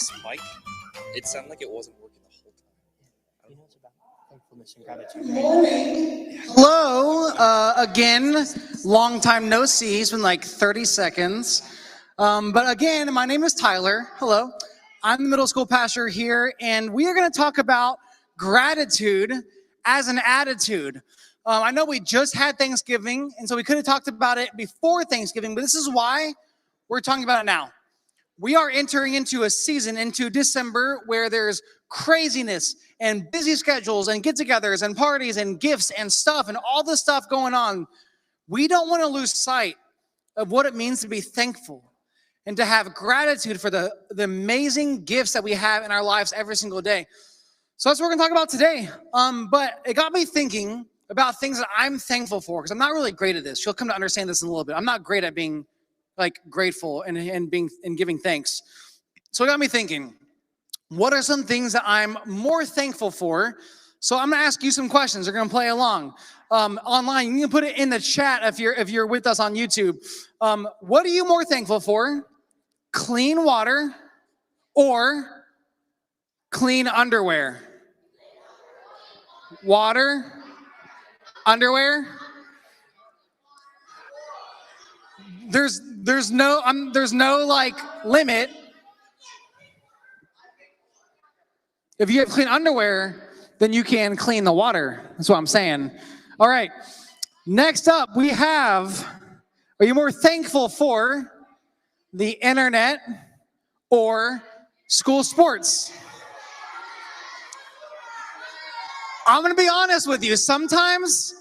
this mic, it sounded like it wasn't working the whole time. You know, it's about thankfulness and gratitude. Hello, again, long time no see. It's been like 30 seconds. But again, my name is Tyler. Hello. I'm the middle school pastor here, and we are going to talk about gratitude as an attitude. I know we just had Thanksgiving, and so we could have talked about it before Thanksgiving, but this is why we're talking about it now. We are entering into a season, into December, where there's craziness and busy schedules and get-togethers and parties and gifts and stuff and all this stuff going on. We don't want to lose sight of what it means to be thankful and to have gratitude for the amazing gifts that we have in our lives every single day. So that's what we're going to talk about today. But it got me thinking about things that I'm thankful for, because I'm not really great at this. You'll come to understand this in a little bit. I'm not great at being grateful and giving thanks. So it got me thinking, what are some things that I'm more thankful for? So I'm going to ask you some questions. You're going to play along. Online, you can put it in the chat if you're with us on YouTube. What are you more thankful for? Clean water or clean underwear? Water, underwear. There's no limit. If you have clean underwear, then you can clean the water. That's what I'm saying. All right. Next up, we have, are you more thankful for the internet or school sports? I'm going to be honest with you. Sometimes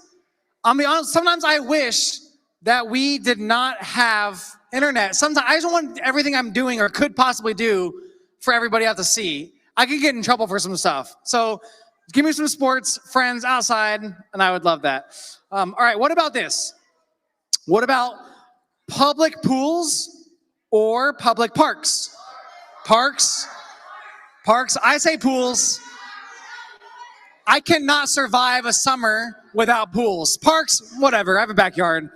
I wish that we did not have internet. Sometimes I just want everything I'm doing or could possibly do for everybody else to see. I could get in trouble for some stuff. So give me some sports friends outside, and I would love that. All right, what about this? What about public pools or public parks? Parks. I say pools. I cannot survive a summer without pools. Parks, whatever. I have a backyard.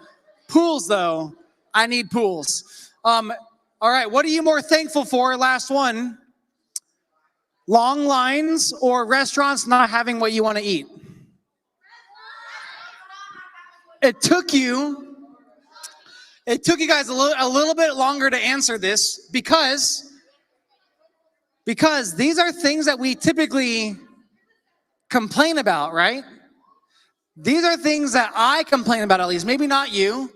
Pools, though, I need pools. All right, what are you more thankful for? Last one. Long lines or restaurants not having what you want to eat? It took you guys a little bit longer to answer this because these are things that we typically complain about, right? These are things that I complain about, at least. Maybe not you,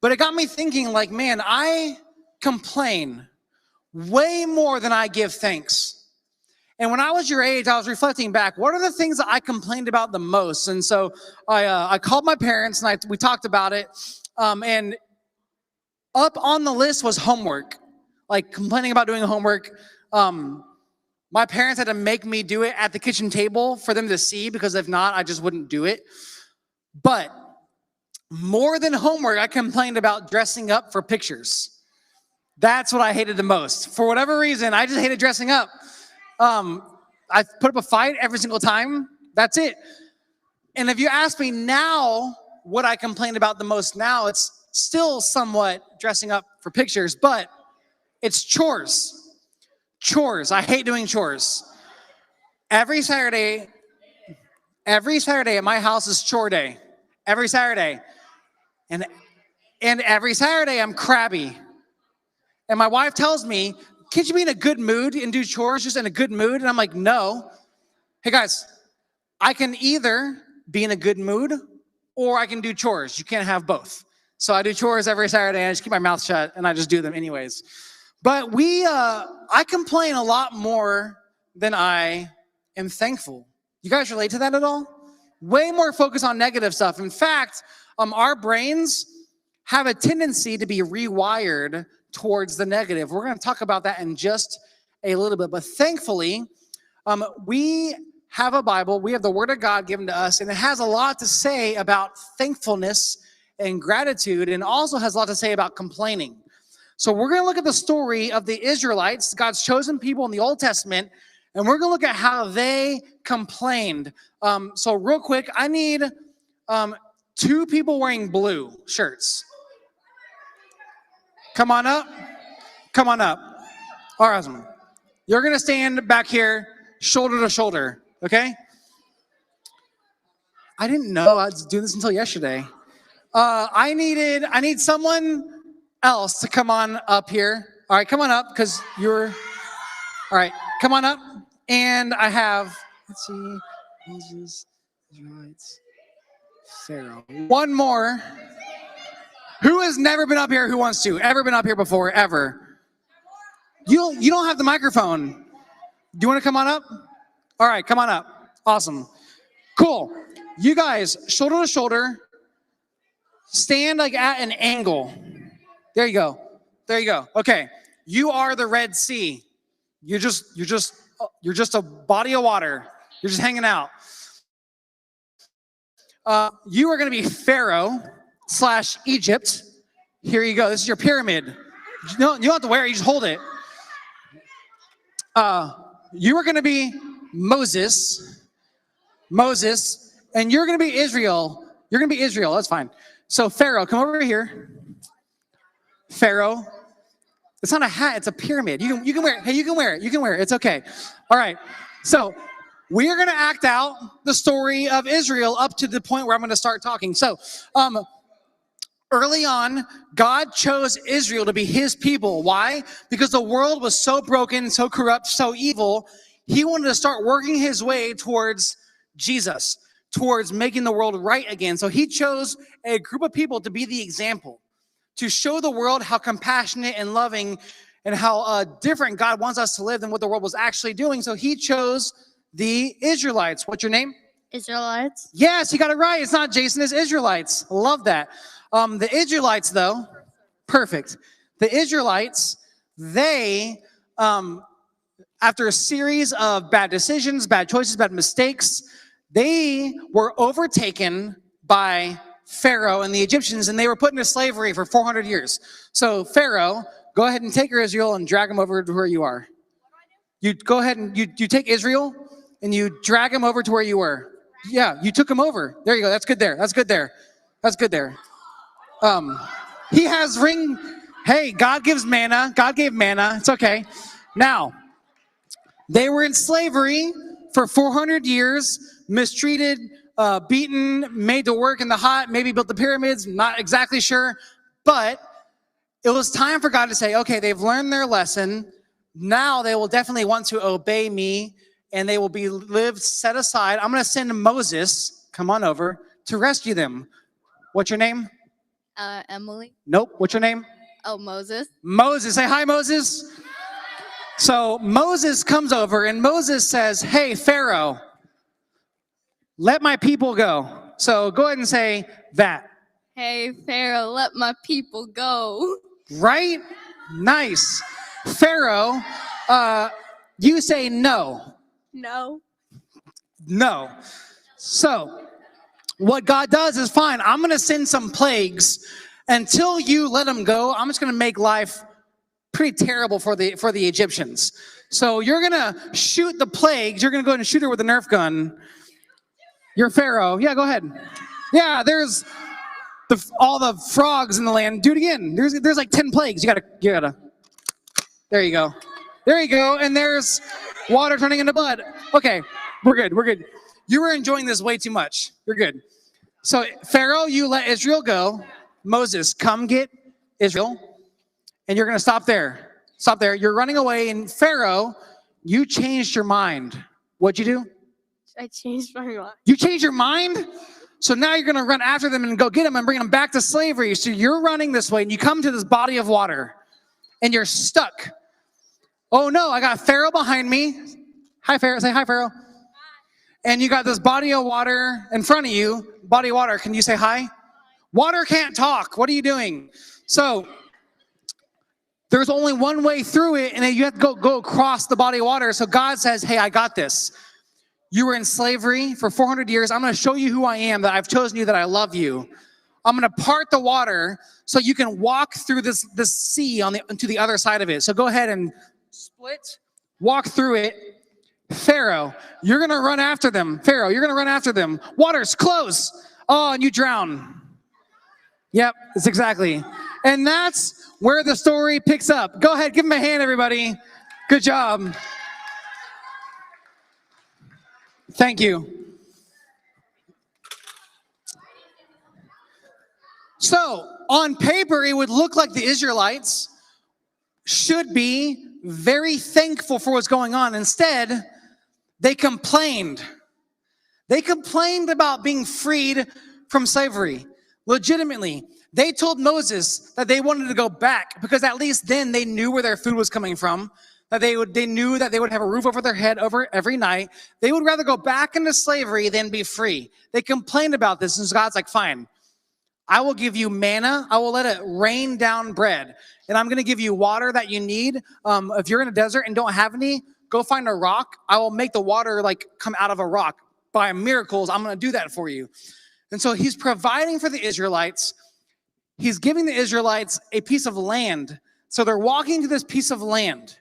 but it got me thinking, man, I complain way more than I give thanks. And when I was your age, I was reflecting back, what are the things that I complained about the most? And so I called my parents and we talked about it. And up on the list was homework, complaining about doing homework. My parents had to make me do it at the kitchen table for them to see, because if not, I just wouldn't do it. But more than homework, I complained about dressing up for pictures. That's what I hated the most. For whatever reason, I just hated dressing up. I put up a fight every single time. That's it. And if you ask me now what I complained about the most now, it's still somewhat dressing up for pictures, but it's chores. Chores. I hate doing chores. Every Saturday at my house is chore day. Every Saturday. And every Saturday I'm crabby. And my wife tells me, can't you be in a good mood and do chores just in a good mood? And I'm like, no. Hey guys, I can either be in a good mood or I can do chores. You can't have both. So I do chores every Saturday and I just keep my mouth shut and I just do them anyways. But I complain a lot more than I am thankful. You guys relate to that at all? Way more focus on negative stuff. In fact, our brains have a tendency to be rewired towards the negative. We're going to talk about that in just a little bit. But thankfully, we have a Bible. We have the Word of God given to us, and it has a lot to say about thankfulness and gratitude, and also has a lot to say about complaining. So we're going to look at the story of the Israelites, God's chosen people in the Old Testament, and we're going to look at how they complained. So real quick, I need 2 people wearing blue shirts. Come on up. Awesome. you're going to stand back here, shoulder to shoulder, okay? I didn't know I was doing this until yesterday. I need someone else to come on up here. All right, come on up because you're, all right, come on up. And I have, let's see, Moses, Israelites, Pharaoh. One more. Who has never been up here? Who wants to? Ever been up here before? Ever? You don't have the microphone. Do you want to come on up? All right, come on up. Awesome. Cool. You guys, shoulder to shoulder, stand like at an angle. There you go. There you go. Okay. You are the Red Sea. You're just a body of water. You're just hanging out. You are going to be Pharaoh / Egypt. Here you go. This is your pyramid. You don't have to wear it. You just hold it. You are going to be Moses, and you're going to be Israel. You're going to be Israel. That's fine. So Pharaoh, come over here. Pharaoh. It's not a hat. It's a pyramid. You can wear it. Hey, you can wear it. You can wear it. It's okay. All right. So we are going to act out the story of Israel up to the point where I'm going to start talking. So early on, God chose Israel to be his people. Why? Because the world was so broken, so corrupt, so evil. He wanted to start working his way towards Jesus, towards making the world right again. So he chose a group of people to be the example, to show the world how compassionate and loving and how different God wants us to live than what the world was actually doing. So he chose the Israelites. What's your name? Israelites. Yes, you got it right. It's not Jason, it's Israelites. Love that. The Israelites, though, perfect. The Israelites, they, after a series of bad decisions, bad choices, bad mistakes, they were overtaken by Pharaoh and the Egyptians, and they were put into slavery for 400 years. So Pharaoh, go ahead and take your Israel and drag them over to where you are. You go ahead and you take Israel and you drag them over to where you were. Yeah, you took them over. There you go. That's good there. That's good there. That's good there. He has ring. Hey, God gives manna. God gave manna. It's okay. Now, they were in slavery for 400 years, mistreated, beaten, made to work in the hot, maybe built the pyramids, not exactly sure. But it was time for God to say, okay, they've learned their lesson. Now they will definitely want to obey me, and they will be lived set aside. I'm going to send Moses, come on over, to rescue them. What's your name? Emily. Nope. What's your name? Oh, Moses. Moses. Say hi, Moses. So Moses comes over, and Moses says, hey, Pharaoh, let my people go. So go ahead and say that. Hey, Pharaoh, let my people go. Right? Nice. Pharaoh, you say no. No. No. So what God does is, fine, I'm going to send some plagues. Until you let them go, I'm just going to make life pretty terrible for the Egyptians. So you're going to shoot the plagues. You're going to go ahead and shoot her with a Nerf gun. You're Pharaoh. Yeah, go ahead. Yeah, there's all the frogs in the land. Do it again. There's like 10 plagues. You gotta. There you go. There you go. And there's water turning into blood. Okay, we're good. You were enjoying this way too much. You're good. So Pharaoh, you let Israel go. Moses, come get Israel. And you're going to stop there. Stop there. You're running away. And Pharaoh, you changed your mind. What'd you do? I changed my mind. You changed your mind? So now you're going to run after them and go get them and bring them back to slavery. So you're running this way and you come to this body of water and you're stuck. Oh no, I got Pharaoh behind me. Hi, Pharaoh. Say hi, Pharaoh. And you got this body of water in front of you. Body of water. Can you say hi? Water can't talk. What are you doing? So there's only one way through it, and you have to go across the body of water. So God says, hey, I got this. You were in slavery for 400 years. I'm going to show you who I am, that I've chosen you, that I love you. I'm going to part the water so you can walk through this sea to the other side of it. So go ahead and split, walk through it. Pharaoh, you're going to run after them. Pharaoh, you're going to run after them. Water's close. Oh, and you drown. Yep, that's exactly. And that's where the story picks up. Go ahead, give him a hand, everybody. Good job. Thank you. So, on paper, it would look like the Israelites should be very thankful for what's going on. Instead, they complained. They complained about being freed from slavery. Legitimately, they told Moses that they wanted to go back because at least then they knew where their food was coming from, that they knew that they would have a roof over their head over every night. They would rather go back into slavery than be free. They complained about this, and so God's like, fine, I will give you manna. I will let it rain down bread. And I'm going to give you water that you need. If you're in a desert and don't have any, go find a rock. I will make the water like come out of a rock. By miracles, I'm going to do that for you. And so he's providing for the Israelites. He's giving the Israelites a piece of land. So they're walking to this piece of land.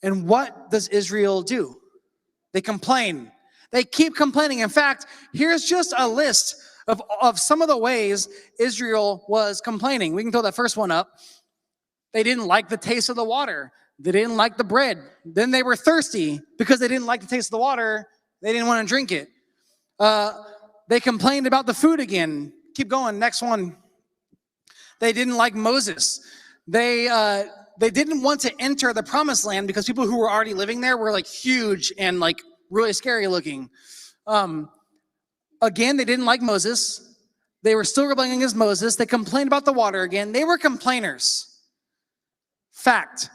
And what does Israel do? They complain. They keep complaining. In fact, here's just a list of some of the ways Israel was complaining. We can throw that first one up. They didn't like the taste of the water. They didn't like the bread. Then they were thirsty because they didn't like the taste of the water. They didn't want to drink it. They complained about the food again. Keep going. Next one. They didn't like Moses. They didn't want to enter the promised land because people who were already living there were like huge and like really scary looking. Again, they didn't like Moses. They were still rebelling against Moses. They complained about the water again. They were complainers. Fact.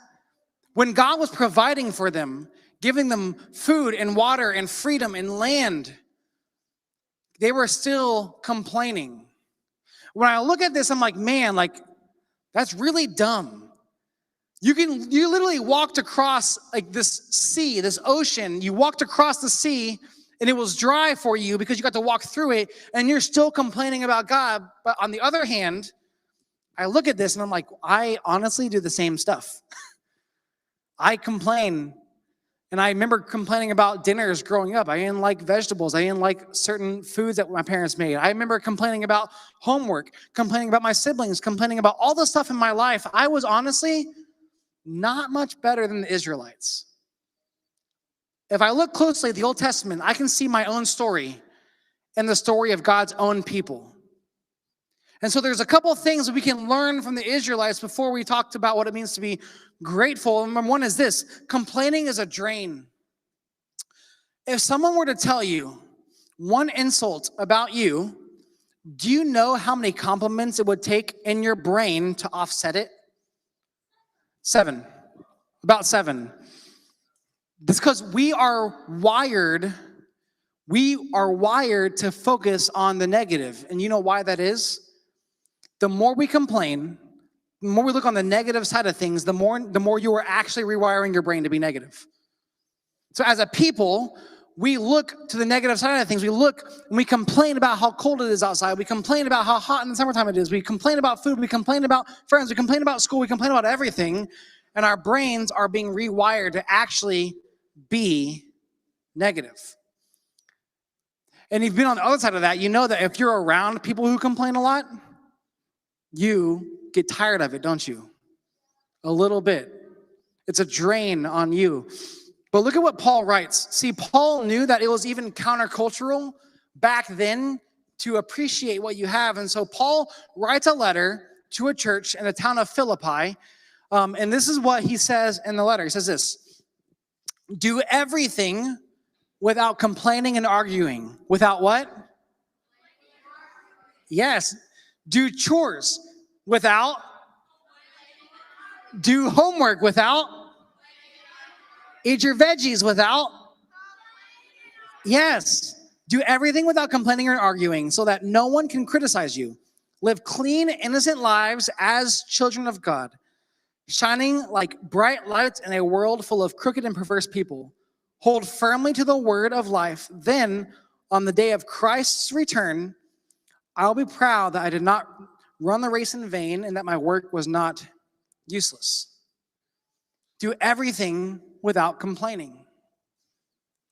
When God was providing for them, giving them food and water and freedom and land, they were still complaining. When I look at this, I'm like, man, like, that's really dumb. You literally walked across like this sea, this ocean. You walked across the sea and it was dry for you because you got to walk through it and you're still complaining about God. But on the other hand, I look at this and I'm like, I honestly do the same stuff. I complain. And I remember complaining about dinners growing up. I didn't like vegetables. I didn't like certain foods that my parents made. I remember complaining about homework, complaining about my siblings, complaining about all the stuff in my life. I was honestly not much better than the Israelites. If I look closely at the Old Testament, I can see my own story and the story of God's own people. And so there's a couple of things that we can learn from the Israelites before we talked about what it means to be grateful. And one is this: complaining is a drain. If someone were to tell you one insult about you, do you know how many compliments it would take in your brain to offset it? 7. About 7. That's because we are wired to focus on the negative. And you know why that is? The more we complain, the more we look on the negative side of things, the more you are actually rewiring your brain to be negative. So as a people, we look to the negative side of things. We look and we complain about how cold it is outside. We complain about how hot in the summertime it is. We complain about food. We complain about friends. We complain about school. We complain about everything. And our brains are being rewired to actually be negative. And if you've been on the other side of that, you know that if you're around people who complain a lot, you get tired of it, don't you? A little bit. It's a drain on you. But look at what Paul writes. See, Paul knew that it was even countercultural back then to appreciate what you have. And so Paul writes a letter to a church in the town of Philippi. And this is what he says in the letter. He says this: do everything without complaining and arguing. Without what? Yes. Do chores without. Do homework without. Eat your veggies without. Yes. Do everything without complaining or arguing so that no one can criticize you. Live clean, innocent lives as children of God, shining like bright lights in a world full of crooked and perverse people. Hold firmly to the word of life. Then, on the day of Christ's return, I'll be proud that I did not run the race in vain and that my work was not useless. Do everything without complaining.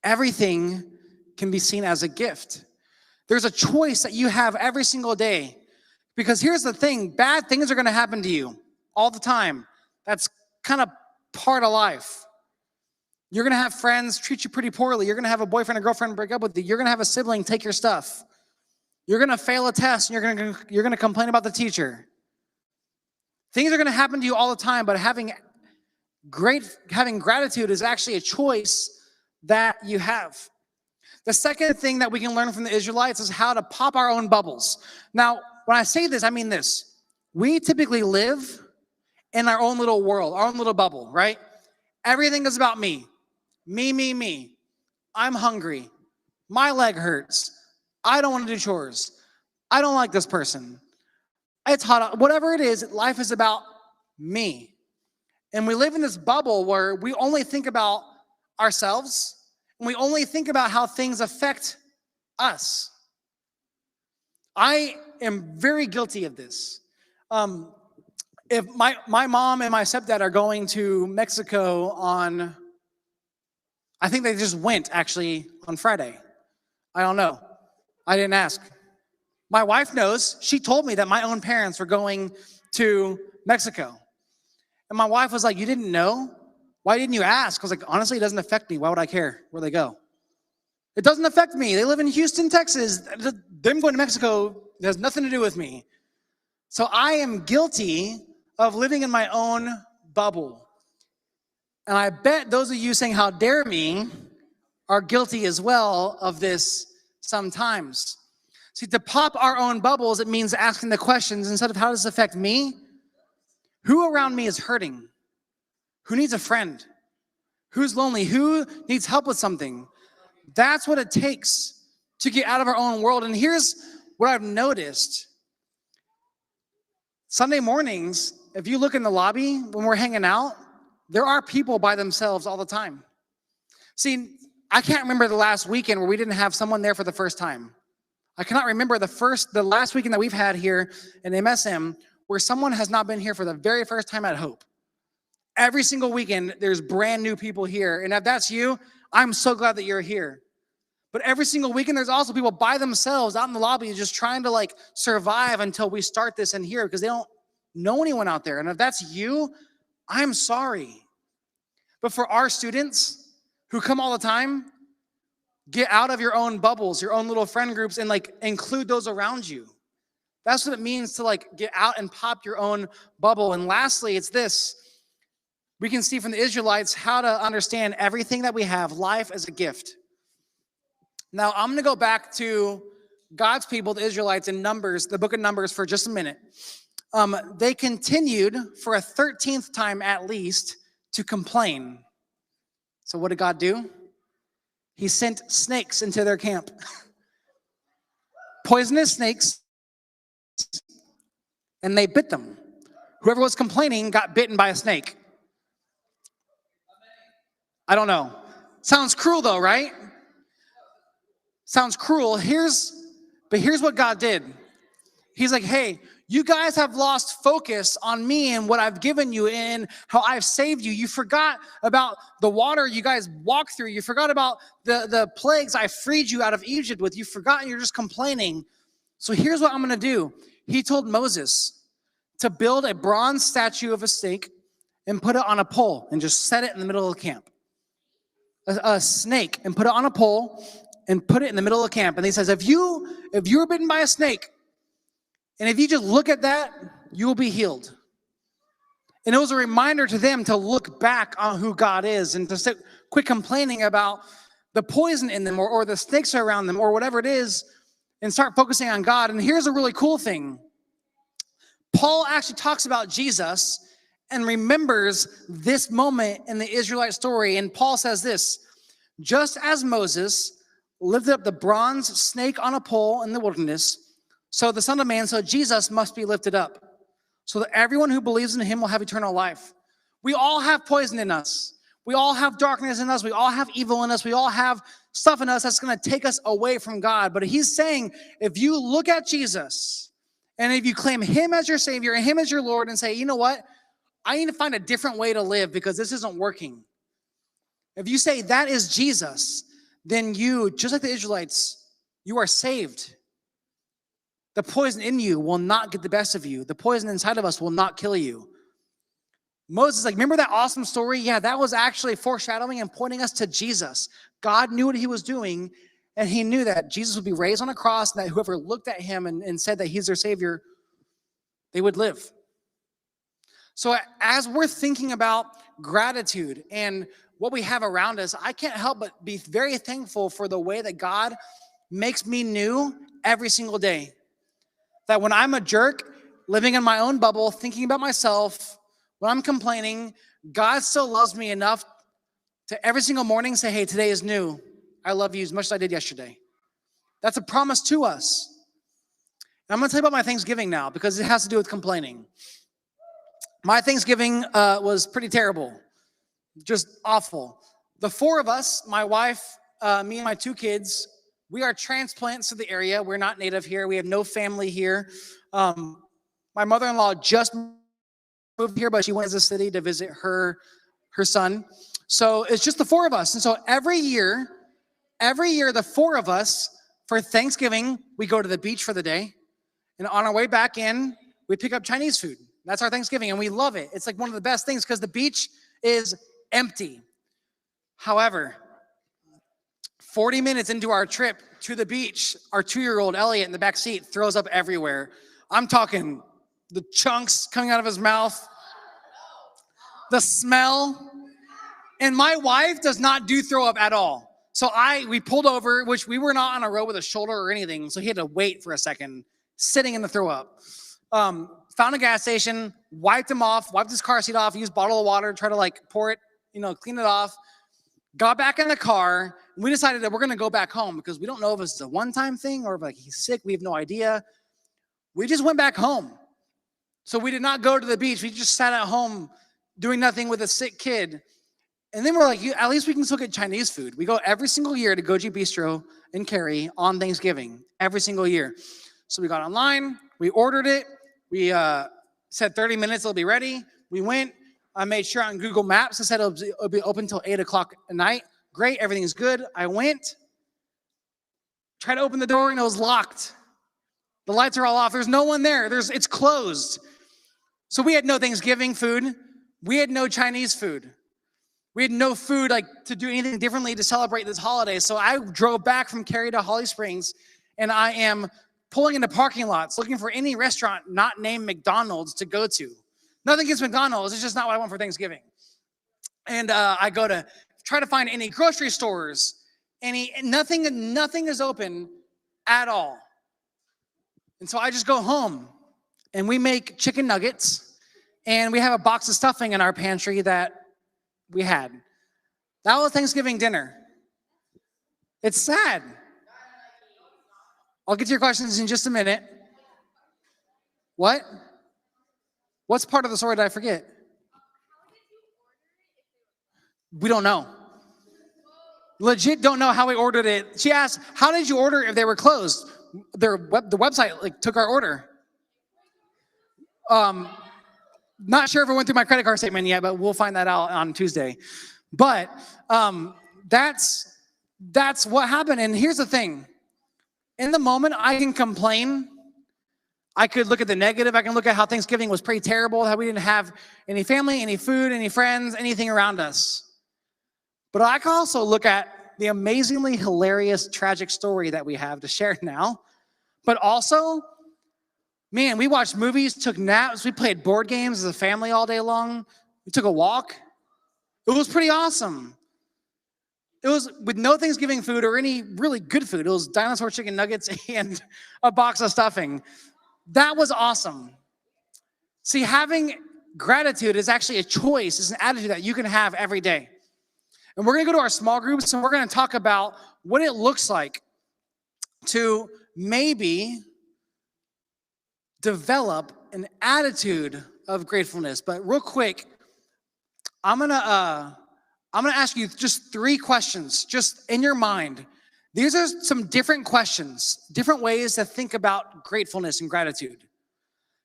Everything can be seen as a gift. There's a choice that you have every single day. Because here's the thing, bad things are going to happen to you all the time. That's kind of part of life. You're going to have friends treat you pretty poorly. You're going to have a boyfriend or girlfriend break up with you. You're going to have a sibling take your stuff. You're going to fail a test, and you're going to complain about the teacher. Things are going to happen to you all the time, but having gratitude is actually a choice that you have. The second thing that we can learn from the Israelites is how to pop our own bubbles. Now, when I say this, I mean this. We typically live in our own little world, our own little bubble, right? Everything is about me. Me. I'm hungry. My leg hurts. I don't want to do chores. I don't like this person. It's hot. Whatever it is, life is about me. And we live in this bubble where we only think about ourselves, and we only think about how things affect us. I am very guilty of this. If my mom and my stepdad are going to Mexico on, I think they just went actually on Friday. I don't know. I didn't ask. My wife knows. She told me that my own parents were going to Mexico. And my wife was like, you didn't know? Why didn't you ask? I was like, honestly, it doesn't affect me. Why would I care where they go? It doesn't affect me. They live in Houston, Texas. Them going to Mexico has nothing to do with me. So I am guilty of living in my own bubble. And I bet those of you saying, how dare me, are guilty as well of this sometimes. See, to pop our own bubbles, it means asking the questions instead of how does this affect me? Who around me is hurting? Who needs a friend? Who's lonely? Who needs help with something? That's what it takes to get out of our own world. And here's what I've noticed. Sunday mornings, if you look in the lobby when we're hanging out, there are people by themselves all the time. See, I can't remember the last weekend where we didn't have someone there for the first time. I cannot remember the last weekend that we've had here in MSM where someone has not been here for the very first time at Hope. Every single weekend, there's brand new people here. And if that's you, I'm so glad that you're here. But every single weekend, there's also people by themselves out in the lobby just trying to survive until we start this in here because they don't know anyone out there. And if that's you, I'm sorry. But for our students who come all the time, get out of your own bubbles, your own little friend groups, and include those around you. That's what it means to get out and pop your own bubble. And lastly, it's this. We can see from the Israelites how to understand everything that we have, life as a gift. Now, I'm going to go back to God's people, the Israelites, in Numbers, the book of Numbers, for just a minute. They continued for a 13th time at least to complain. So what did God do? He sent snakes into their camp. Poisonous snakes, and they bit them. Whoever was complaining got bitten by a snake. I don't know. Sounds cruel though, right? Sounds cruel. But here's what God did. He's like, hey, you guys have lost focus on me and what I've given you and how I've saved you. You forgot about the water you guys walked through. You forgot about the plagues I freed you out of Egypt with. You've forgotten, you're just complaining. So here's what I'm going to do. He told Moses to build a bronze statue of a snake and put it on a pole and just set it in the middle of the camp. A snake, and put it on a pole and put it in the middle of the camp. And he says, if you were bitten by a snake, and if you just look at that, you will be healed. And it was a reminder to them to look back on who God is and to quit complaining about the poison in them or the snakes around them or whatever it is and start focusing on God. And here's a really cool thing. Paul actually talks about Jesus and remembers this moment in the Israelite story. And Paul says this, just as Moses lifted up the bronze snake on a pole in the wilderness, so the Son of Man, so Jesus must be lifted up, so that everyone who believes in him will have eternal life. We all have poison in us. We all have darkness in us. We all have evil in us. We all have stuff in us that's going to take us away from God. But he's saying, if you look at Jesus, and if you claim him as your Savior and him as your Lord and say, you know what? I need to find a different way to live because this isn't working. If you say that is Jesus, then you, just like the Israelites, you are saved. The poison in you will not get the best of you. The poison inside of us will not kill you. Moses, like, remember that awesome story? Yeah, that was actually foreshadowing and pointing us to Jesus. God knew what he was doing, and he knew that Jesus would be raised on a cross, and that whoever looked at him and said that he's their savior, they would live. So as we're thinking about gratitude and what we have around us, I can't help but be very thankful for the way that God makes me new every single day. That when I'm a jerk, living in my own bubble, thinking about myself, when I'm complaining, God still loves me enough to every single morning say, hey, today is new. I love you as much as I did yesterday. That's a promise to us. And I'm going to tell you about my Thanksgiving now because it has to do with complaining. My Thanksgiving was pretty terrible, just awful. The four of us, my wife, me and my two kids, we are transplants to the area. We're not native here. We have no family here. My mother-in-law just moved here, but she went to the city to visit her son. So it's just the four of us. And so every year, the four of us, for Thanksgiving, we go to the beach for the day. And on our way back in, we pick up Chinese food. That's our Thanksgiving, and we love it. It's like one of the best things because the beach is empty. However, 40 minutes into our trip to the beach, our 2-year-old Elliot in the back seat throws up everywhere. I'm talking the chunks coming out of his mouth, the smell, and my wife does not do throw up at all. So we pulled over, which we were not on a road with a shoulder or anything, so he had to wait for a second, sitting in the throw up. Found a gas station, wiped his car seat off, used a bottle of water, try to like pour it, clean it off. Got back in the car, and we decided that we're gonna go back home because we don't know if it's a one-time thing or if like he's sick, we have no idea. We just went back home. So we did not go to the beach. We just sat at home doing nothing with a sick kid. And then we're like, at least we can still get Chinese food. We go every single year to Goji Bistro in Cary on Thanksgiving, every single year. So we got online, we ordered it. We said 30 minutes, it'll be ready. We went. I made sure on Google Maps, it said it'll be open until 8 o'clock at night. Great, everything's good. I went, tried to open the door, and it was locked. The lights are all off. There's no one there. It's closed. So we had no Thanksgiving food. We had no Chinese food. We had no food like to do anything differently to celebrate this holiday. So I drove back from Cary to Holly Springs, and I am pulling into parking lots, looking for any restaurant not named McDonald's to go to. Nothing against McDonald's, it's just not what I want for Thanksgiving. And I go to try to find any grocery stores, nothing is open at all. And so I just go home, and we make chicken nuggets, and we have a box of stuffing in our pantry that we had. That was Thanksgiving dinner. It's sad. I'll get to your questions in just a minute. What? What's part of the story that I forget? We don't know. Legit don't know how we ordered it. She asked, how did you order if they were closed? The website took our order. Not sure if it went through my credit card statement yet, but we'll find that out on Tuesday. But that's what happened. And here's the thing. In the moment, I can complain. I could look at the negative. I can look at how Thanksgiving was pretty terrible, how we didn't have any family, any food, any friends, anything around us. But I can also look at the amazingly hilarious, tragic story that we have to share now. But also, man, we watched movies, took naps, we played board games as a family all day long. We took a walk. It was pretty awesome. It was with no Thanksgiving food or any really good food. It was dinosaur chicken nuggets and a box of stuffing. That was awesome. See, having gratitude is actually a choice. It's an attitude that you can have every day. And we're going to go to our small groups, and we're going to talk about what it looks like to maybe develop an attitude of gratefulness. But real quick, I'm gonna ask you just 3 questions, just in your mind. These are some different questions, different ways to think about gratefulness and gratitude.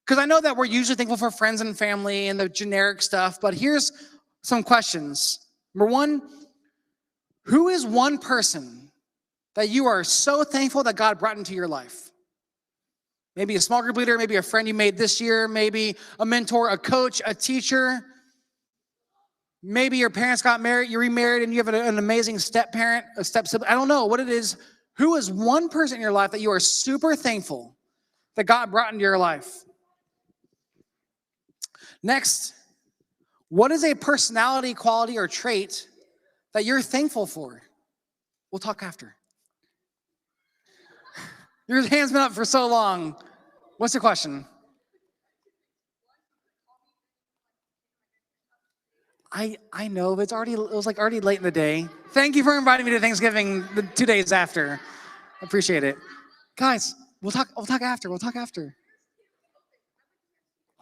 Because I know that we're usually thankful for friends and family and the generic stuff, but here's some questions. Number 1, who is one person that you are so thankful that God brought into your life? Maybe a small group leader, maybe a friend you made this year, maybe a mentor, a coach, a teacher. Maybe your parents got married, you remarried, and you have an amazing step parent, a step sibling. I don't know what it is. Who is one person in your life that you are super thankful that God brought into your life? Next, what is a personality quality or trait that you're thankful for? We'll talk after. Your hand's been up for so long. What's the question? I know, but it was like already late in the day. Thank you for inviting me to Thanksgiving the 2 days after. Appreciate it. Guys, we'll talk after. We'll talk after.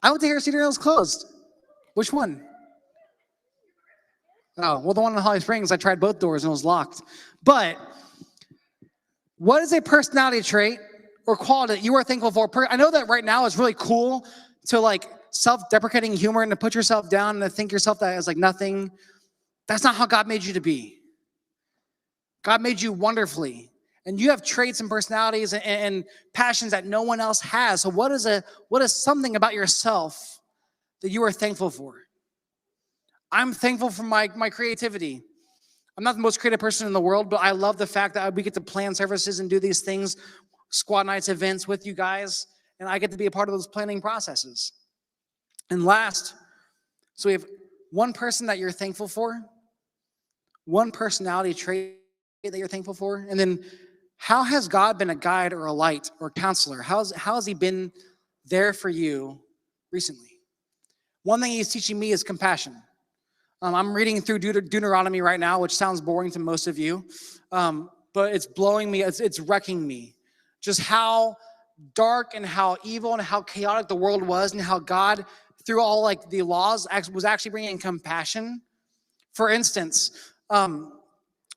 I went to hear Cedar Hill's closed. Which one? Oh, well, the one in Holly Springs, I tried both doors and it was locked. But what is a personality trait or quality that you are thankful for? I know that right now it's really cool to like self-deprecating humor and to put yourself down and to think yourself that as like nothing. That's not how God made you to be. God made you wonderfully. And you have traits and personalities and passions that no one else has. So what is something about yourself that you are thankful for? I'm thankful for my creativity. I'm not the most creative person in the world, but I love the fact that we get to plan services and do these things, squad nights, events with you guys, and I get to be a part of those planning processes. And last, so we have one person that you're thankful for, one personality trait that you're thankful for, and then how has God been a guide or a light or counselor? How has he been there for you recently? One thing he's teaching me is compassion. I'm reading through Deuteronomy right now, which sounds boring to most of you, but it's blowing me, it's wrecking me. Just how dark and how evil and how chaotic the world was, and how God, through all like the laws, was actually bringing compassion. For instance,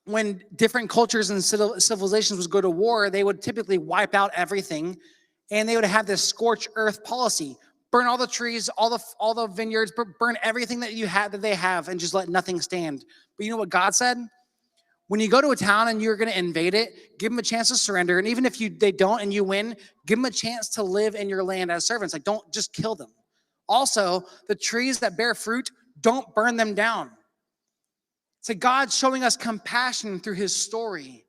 when different cultures and civilizations would go to war, they would typically wipe out everything, and they would have this scorched earth policy. Burn all the trees, all the vineyards, burn everything that they have, and just let nothing stand. But you know what God said? When you go to a town and you're going to invade it, give them a chance to surrender. And even if they don't and you win, give them a chance to live in your land as servants. Like, don't just kill them. Also, the trees that bear fruit, don't burn them down. It's like God showing us compassion through his story.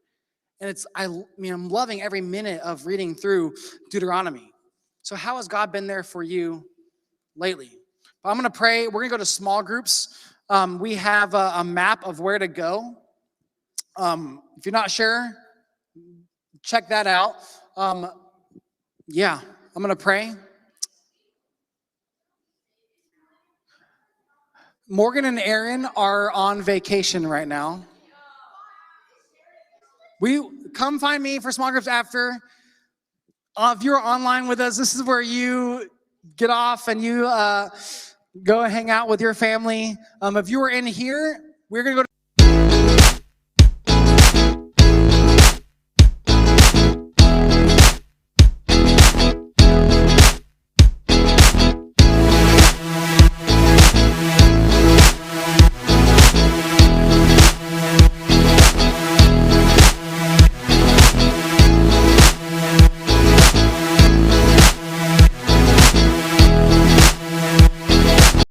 And I'm loving every minute of reading through Deuteronomy. So how has God been there for you lately? But I'm going to pray. We're going to go to small groups. We have a map of where to go. If you're not sure, check that out. I'm going to pray. Morgan and Aaron are on vacation right now. Come find me for small groups after. If you're online with us, this is where you get off and you go hang out with your family. If you were in here, we're going to go to